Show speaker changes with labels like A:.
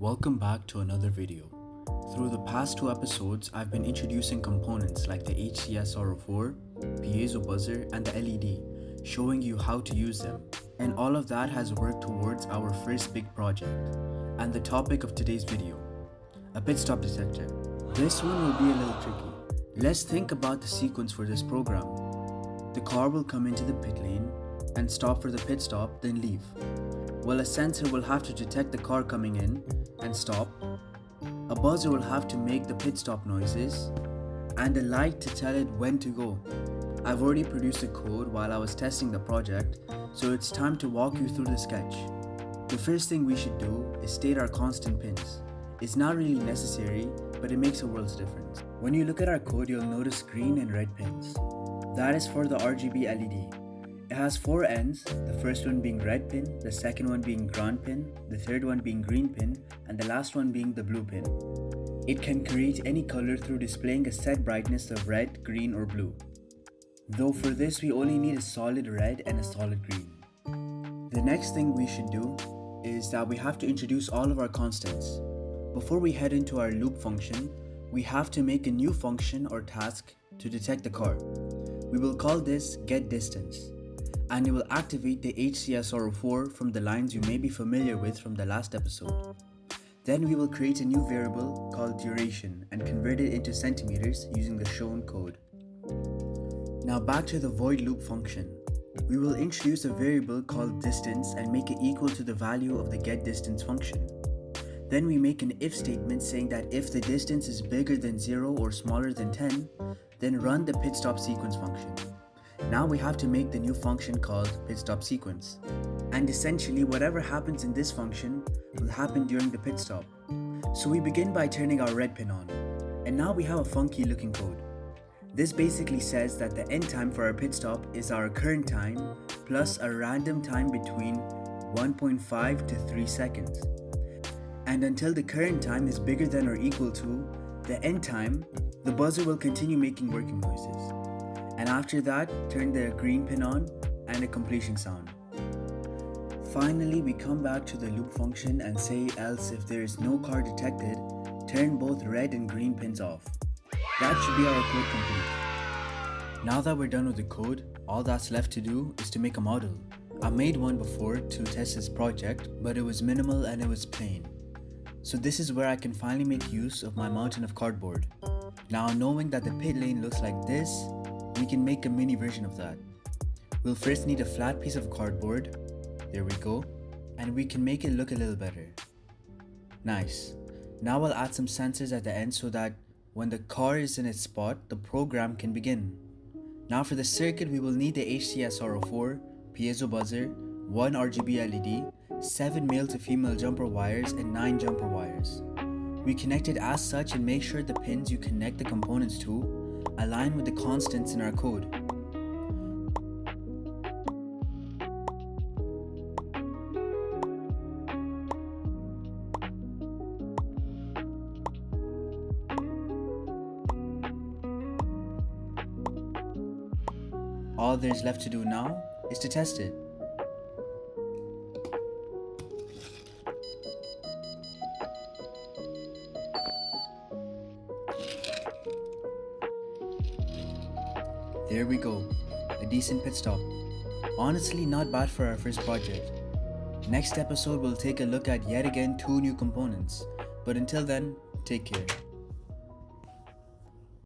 A: Welcome back to another video. Through the past two episodes, I've been introducing components like the HCSR04, piezo buzzer, and the LED, showing you how to use them. And all of that has worked towards our first big project, and the topic of today's video, a pit stop detector. This one will be a little tricky. Let's think about the sequence for this program. The car will come into the pit lane and stop for the pit stop, then leave. Well, a sensor will have to detect the car coming in and stop. A buzzer will have to make the pit stop noises, and a light to tell it when to go. I've already produced the code while I was testing the project, so it's time to walk you through the sketch. The first thing we should do is state our constant pins. It's not really necessary, but it makes a world's difference. When you look at our code, you'll notice green and red pins. That is for the RGB LED. It has 4 ends, the first one being red pin, the second one being ground pin, the third one being green pin, and the last one being the blue pin. It can create any color through displaying a set brightness of red, green, or blue. Though for this we only need a solid red and a solid green. The next thing we should do is that we have to introduce all of our constants. Before we head into our loop function, we have to make a new function or task to detect the car. We will call this getDistance, and it will activate the HCSR04 from the lines you may be familiar with from the last episode. Then we will create a new variable called duration and convert it into centimeters using the shown code. Now back to the void loop function. We will introduce a variable called distance and make it equal to the value of the getDistance function. Then we make an if statement saying that if the distance is bigger than 0 or smaller than 10, then run the pit stop sequence function. Now we have to make the new function called pit stop sequence. And essentially whatever happens in this function will happen during the pit stop. So we begin by turning our red pin on. And now we have a funky looking code. This basically says that the end time for our pit stop is our current time plus a random time between 1.5 to 3 seconds. And until the current time is bigger than or equal to the end time, the buzzer will continue making working noises. And after that, turn the green pin on and a completion sound. Finally, we come back to the loop function and say else if there is no car detected, turn both red and green pins off. That should be our code complete. Now that we're done with the code, all that's left to do is to make a model. I made one before to test this project, but it was minimal and it was plain. So this is where I can finally make use of my mountain of cardboard. Now knowing that the pit lane looks like this, we can make a mini version of that. We'll first need a flat piece of cardboard, there we go, and we can make it look a little better. Nice. Now I'll add some sensors at the end so that when the car is in its spot, the program can begin. Now for the circuit, we will need the HCSR04, piezo buzzer, 1 RGB LED, 7 male to female jumper wires, and 9 jumper wires. We connect it as such and make sure the pins you connect the components to align with the constants in our code. All there's left to do now is to test it. There we go, a decent pit stop. Honestly, not bad for our first project. Next episode we'll take a look at yet again 2 new components. But until then, take care.